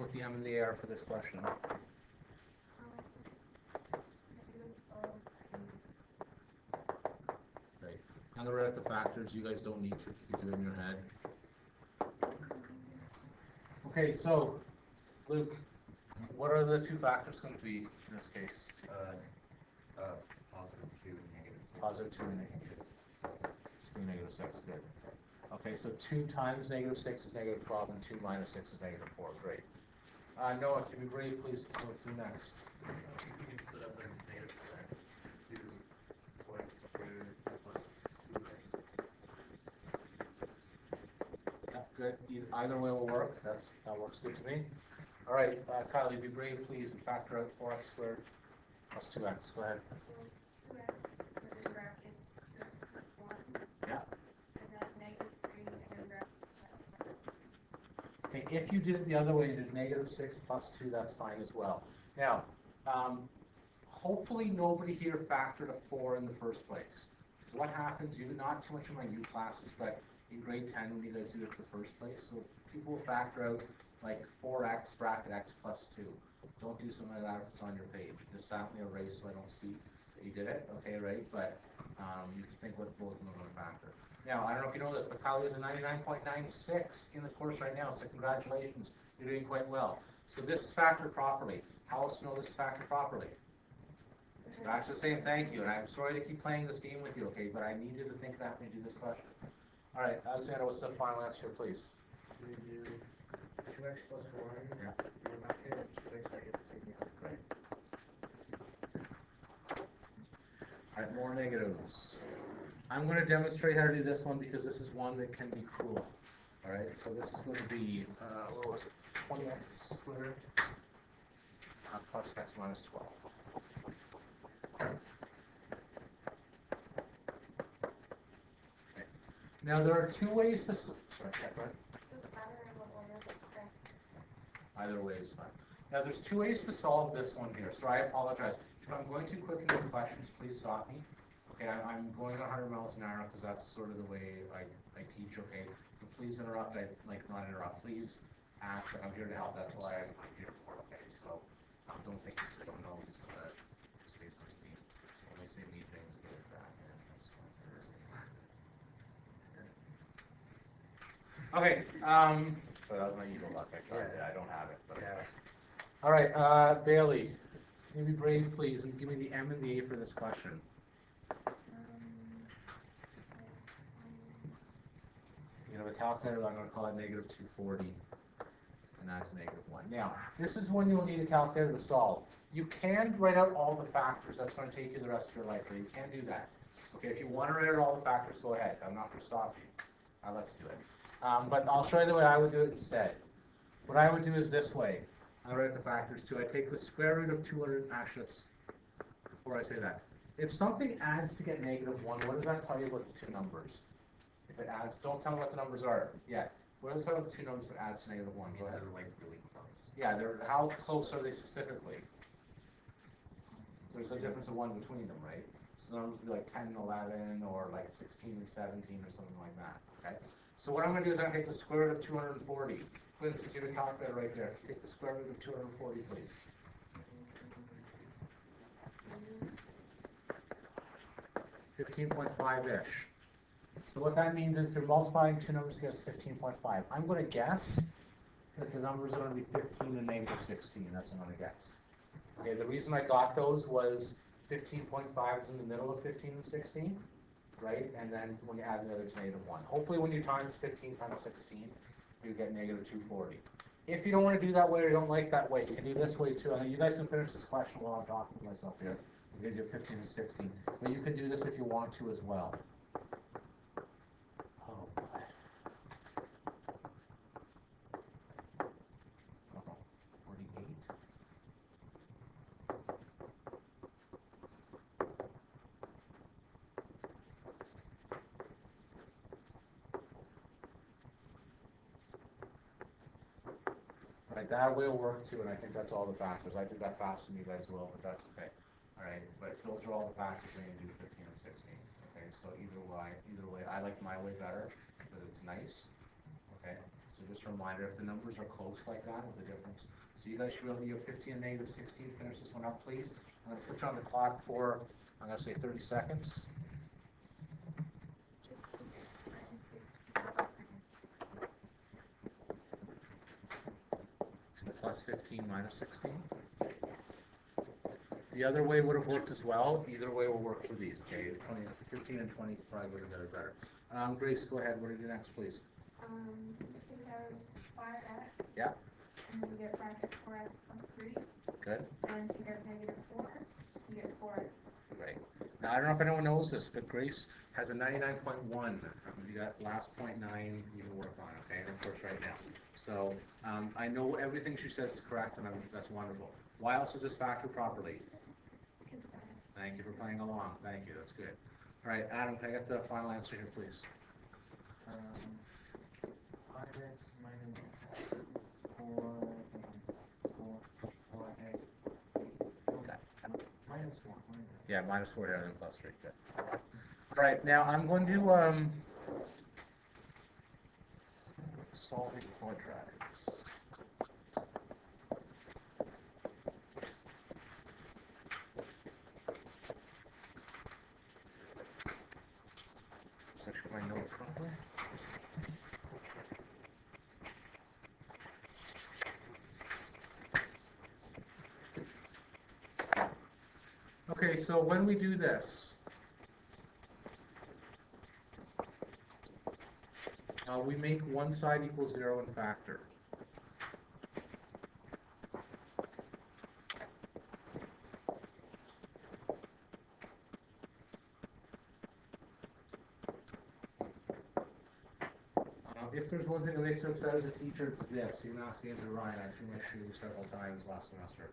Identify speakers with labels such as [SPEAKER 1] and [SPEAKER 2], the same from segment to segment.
[SPEAKER 1] what the M and the A are for this question? Right. Now that we're at the factors, you guys don't need to if you can do it in your head. Okay, so Luke, what are the two factors going to be in this case?
[SPEAKER 2] Positive 2 and negative 6.
[SPEAKER 1] Positive 2 and negative 2, negative 6, good. Okay, so 2 times negative 6 is negative 12, and 2 minus 6 is negative 4, great. Noah, can you brave, please, go to next.
[SPEAKER 2] You can split up their negative 4x to twice squared plus 2x.
[SPEAKER 1] Yeah, good. Either way will work. That works good to me. All right, Kylie, be brave, please, and factor out 4x squared plus 2x. Go ahead.
[SPEAKER 3] So 2x within brackets 2x plus 1.
[SPEAKER 1] Yeah.
[SPEAKER 3] And then negative 3 within brackets 2x.
[SPEAKER 1] Okay, if you did it the other way, you did negative 6 plus 2, that's fine as well. Now, hopefully nobody here factored a 4 in the first place. What happens, not too much in my U classes, but in grade 10 when you guys do it the first place, so people will factor out like 4x bracket x plus 2. Don't do something like that if it's on your page. Just silently erase so I don't see that you did it, okay, right? But you can think what both of them are going to factor. Now, I don't know if you know this, but Kylie is a 99.96 in the course right now, so congratulations. You're doing quite well. So this is factored properly. How else do you know this is factored properly? You're actually saying thank you, and I'm sorry to keep playing this game with you, okay, but I need you to think that when you do this question. All right, Alexander, what's the final answer here, please?
[SPEAKER 4] So we do 2x plus 1.
[SPEAKER 1] Yeah.
[SPEAKER 4] And back here, 2x negative 3.
[SPEAKER 1] Right. All right, more negatives. I'm going to demonstrate how to do this one because this is one that can be cruel. All right, so this is going to be, what was it, 20x squared plus x minus 12. Okay. Now there are two ways to, sorry, check right?
[SPEAKER 3] Does it matter in what order it's correct?
[SPEAKER 1] Either way is fine. Now there's two ways to solve this one here, so I apologize. If I'm going too quick in the questions, please stop me. Okay, I'm going 100 miles an hour because that's sort of the way I teach, okay? But please interrupt, not interrupt, please ask, I'm here to help, that's why I'm here for, okay? So don't think it's don't know he's gonna stay with me. When I say meetings, get it back in. That's fine. Okay, so that was my ego luck, I don't have it, but.
[SPEAKER 4] Yeah.
[SPEAKER 1] All right, Bailey, can you be brave, please, and give me the M and the A for this question? You know, the calculator, I'm going to call it negative 240, and that's negative 1. Now, this is when you'll need a calculator to solve. You can write out all the factors. That's going to take you the rest of your life, but you can't do that. Okay, if you want to write out all the factors, go ahead. I'm not going to stop you. Let's do it. But I'll show you the way I would do it instead. What I would do is this way. I write the factors too. I take the square root of 200, actually, before I say that. If something adds to get negative 1, what does that tell you about the two numbers? If it adds, don't tell me what the numbers are yet. What does it tell you about the two numbers that adds to negative 1? Go ahead.
[SPEAKER 2] They're like really close.
[SPEAKER 1] Yeah, how close are they specifically? There's a difference of 1 between them, right? So the numbers would be like 10 and 11, or like 16 and 17, or something like that, okay? So what I'm going to do is I'm going to take the square root of 240. Put it into the calculator right there. Take the square root of 240, please. 15.5-ish. So what that means is if you're multiplying two numbers together, it's 15.5. I'm going to guess that the numbers are going to be 15 and negative 16. That's what I'm going to guess. Okay, the reason I got those was 15.5 is in the middle of 15 and 16, right? And then when you add the other, it's negative 1. Hopefully when you times 15 times 16, you get negative 240. If you don't want to do that way or you don't like that way, you can do this way too. And you guys can finish this question while I'm talking to myself here, because you're 15 and 16. But you can do this if you want to as well. Oh boy. Oh, 48. Right, that will work too, and I think that's all the factors. I did that faster than you guys will, but that's okay. All right, but those are all the factors when you do 15 and 16. Okay, so either way, I like my way better because it's nice. Okay, So just a reminder, if the numbers are close like that with the difference. So you guys should be able to do 15 and negative 16. Finish this one up, please. I'm going to put you on the clock for, I'm going to say 30 seconds. So plus 15 minus 16. The other way would have worked as well. Either way will work for these, okay? 15 and 20 probably would have done it better. Grace, go ahead. What do you do next, please?
[SPEAKER 3] You should have 5x.
[SPEAKER 1] Yeah.
[SPEAKER 3] And then you get bracket 4x plus 3.
[SPEAKER 1] Good.
[SPEAKER 3] And if you get negative 4, you get 4x plus 3.
[SPEAKER 1] Right. Now, I don't know if anyone knows this, but Grace has a 99.1. You got last 0.9 you can work on, okay? And of course, right now. So I know everything she says is correct, and that's wonderful. Why else is this factored properly? Thank you for playing along. Thank you. That's good. All right, Adam, can I get the final answer here, please?
[SPEAKER 4] 5x minus 4x.
[SPEAKER 1] Okay.
[SPEAKER 4] Minus 1.
[SPEAKER 1] Yeah, minus 4 here and then plus 3. Good. All right, now I'm going to solving quadratics. Search my note properly. Okay, so when we do this, we make one side equal 0 and factor. If there's one thing that makes me upset as a teacher, it's this. You can ask Andrew Ryan. I threw my shoe several times last semester.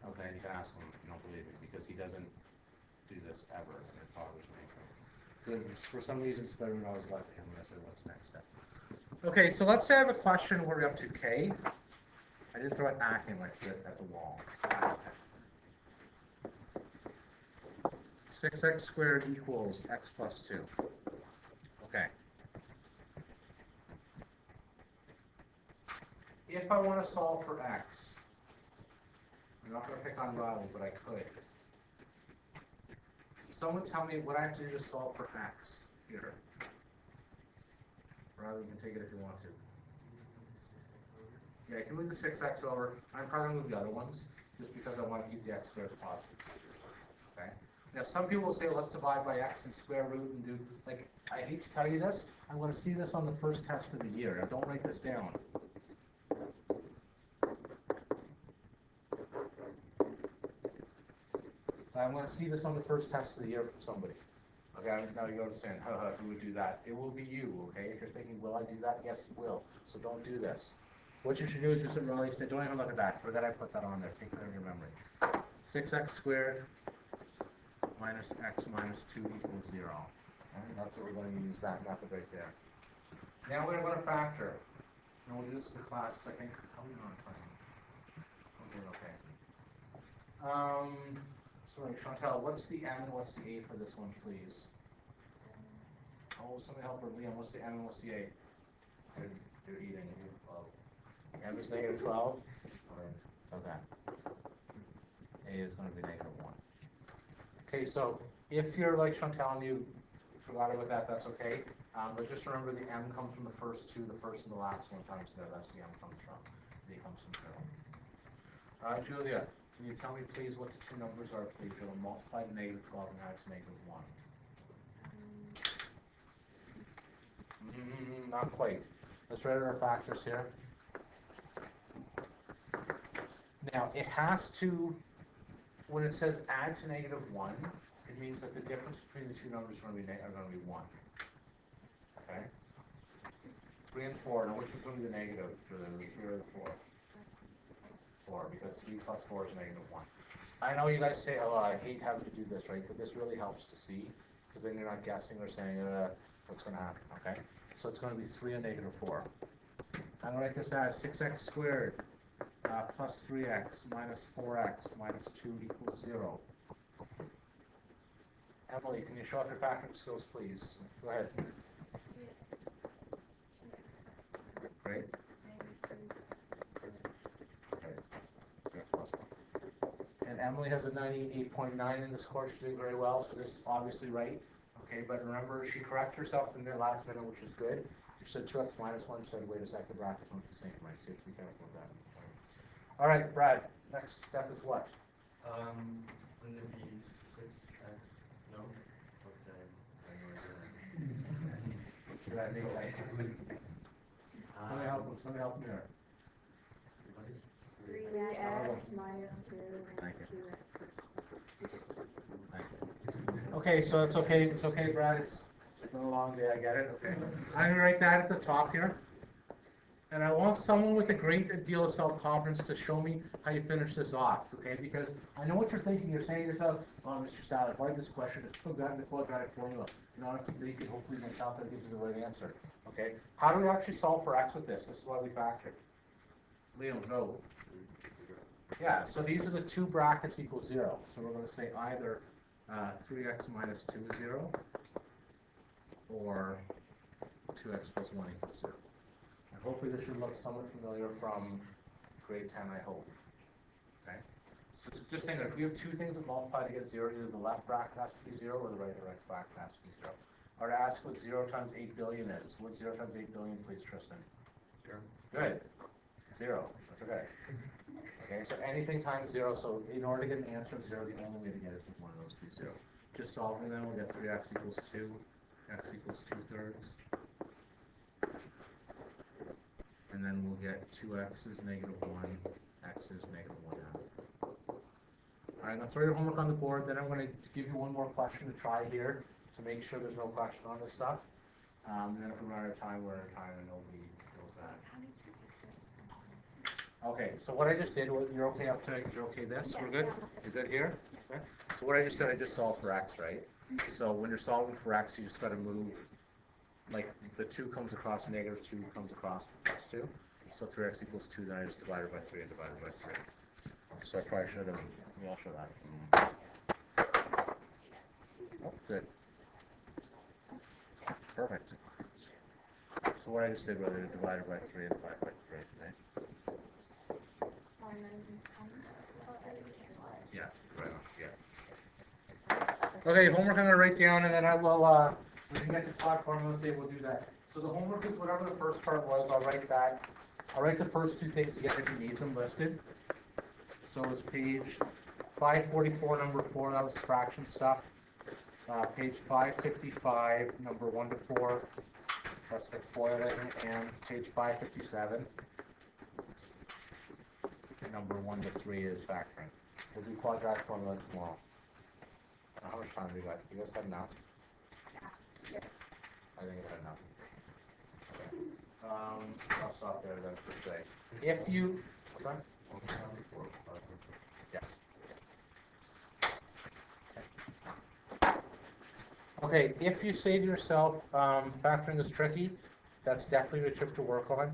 [SPEAKER 1] Okay, and you can ask him if you don't believe me, because he doesn't do this ever, and it bothers me. So for some reason, it's better when I was left to him when I said, what's the next step? Okay, so let's say I have a question where we're up to k. I didn't throw it at him, I threw it at the wall. 6x squared equals x plus 2. Okay. If I want to solve for x, I'm not going to pick on Riley, but I could. Someone tell me what I have to do to solve for x here. Riley, you can take it if you want to. Yeah, you can move the 6x over. I'm probably going to move the other ones, just because I want to keep the x squared positive. Okay? Now, some people will say, well, let's divide by x and square root and do, like, I hate to tell you this, I'm going to see this on the first test of the year. Now, don't write this down. I'm going to see this on the first test of the year from somebody. Okay, now you understand, who would do that? It will be you, okay? If you're thinking, will I do that? Yes, you will. So don't do this. What you should do is just really say, don't even look at that. Forget I put that on there. Take it out of your memory. 6x squared minus x minus 2 equals 0. Okay, that's what we're going to use that method right there. Now we're going to factor. And we'll do this in class, because I think, how are we on time? I'm doing okay. Sorry, Chantel, what's the M and what's the A for this one, please? Oh, somebody help her, Liam. What's the M and what's the A? You're eating. M is negative 12. Okay. A is going to be negative 1. Okay, so if you're like Chantel and you forgot about that, that's okay. But just remember the M comes from the first two, the first and the last one times there. That's the M comes from. The A comes from 0. Julia. Can you tell me, please, what the two numbers are, please, that will multiply to negative 12 and add to negative 1? Not quite. Let's write our factors here. Now, it has to, when it says add to negative 1, it means that the difference between the two numbers are going to be 1. Okay? 3 and 4. Now, which one's going to be the negative? The 3 or the 4? 4, because 3 plus 4 is negative 1. I know you guys say, oh, I hate having to do this, right? But this really helps to see, because then you're not guessing or saying what's going to happen, okay? So it's going to be 3 and negative 4. I'm going to write this as 6x squared plus 3x minus 4x minus 2 equals 0. Emily, can you show off your factoring skills, please? Go ahead. Great. Emily has a 98.9 in this course, she's doing very well, so this is obviously right. Okay, but remember, she corrected herself in the last minute, which is good. She said 2x minus 1, she said, wait a second, the brackets aren't the same, right? So you have to be careful with that. All right, Brad, next step is what?
[SPEAKER 2] Wouldn't it be 6x? No? Okay.
[SPEAKER 1] Should I make like, somebody help me there.
[SPEAKER 3] 3x minus 2
[SPEAKER 1] Thank
[SPEAKER 3] and
[SPEAKER 1] you.
[SPEAKER 3] 2x.
[SPEAKER 1] Okay, so it's okay, Brad, it's been a long day, I get it, okay. I'm gonna write that at the top here. And I want someone with a great deal of self-confidence to show me how you finish this off, okay? Because I know what you're thinking, you're saying to yourself, oh, Mr. Sadler, why this question? It's still got the quadratic formula. You don't have to make it, hopefully my calculator gives you the right answer, okay? How do we actually solve for x with this? This is why we factored. Leo, no. Yeah, so these are the two brackets equal 0. So we're going to say either 3x minus 2 is 0, or 2x plus 1 equals 0. And hopefully this should look somewhat familiar from grade 10, I hope. Okay? So just think that if we have two things that multiply to get 0, either the left bracket has to be 0 or the right bracket has to be 0. Or to ask what 0 times 8 billion is. What 0 times 8 billion, please, Tristan?
[SPEAKER 2] 0.
[SPEAKER 1] Good. 0. That's okay. Okay, so anything times 0, so in order to get an answer of 0, the only way to get it is with one of those be 0. Just solving them, we'll get 3x equals 2, x equals 2/3. And then we'll get 2x is negative 1, x is negative 1/2. Alright, let's write your homework on the board, then I'm going to give you one more question to try here to make sure there's no question on this stuff. And then if we run out of time, we're out of time and nobody knows that. Okay, so what I just did, you're okay up to, you're okay this, we're good? You're good here? Okay. So what I just did, I just solved for x, right? So when you're solving for x, you just got to move, like the 2 comes across, negative 2 comes across, plus 2. So 3x equals 2, then I just divided by 3 and divided by 3. So I probably should have, we all show that. Oh, good. Perfect. So what I just did was I divided by 3 and divided by 3, right? Yeah, right on, yeah. Okay, homework I'm going to write down, and then I will, when we get to plot formula today, we'll do that. So the homework is whatever the first part was, I'll write that. I'll write the first two things again if you need them listed. So it's page 544, number 4, that was fraction stuff. Page 555, number 1 to 4, that's like FOIL, and page 557. Number 1 to 3 is factoring. We'll do quadratic formula tomorrow. How much time do you guys? You guys have enough?
[SPEAKER 3] Yeah.
[SPEAKER 1] I think it's enough. Okay. I'll stop there then for today. If you, okay. Yeah. Okay, if you say to yourself, factoring is tricky, that's definitely a tip to work on.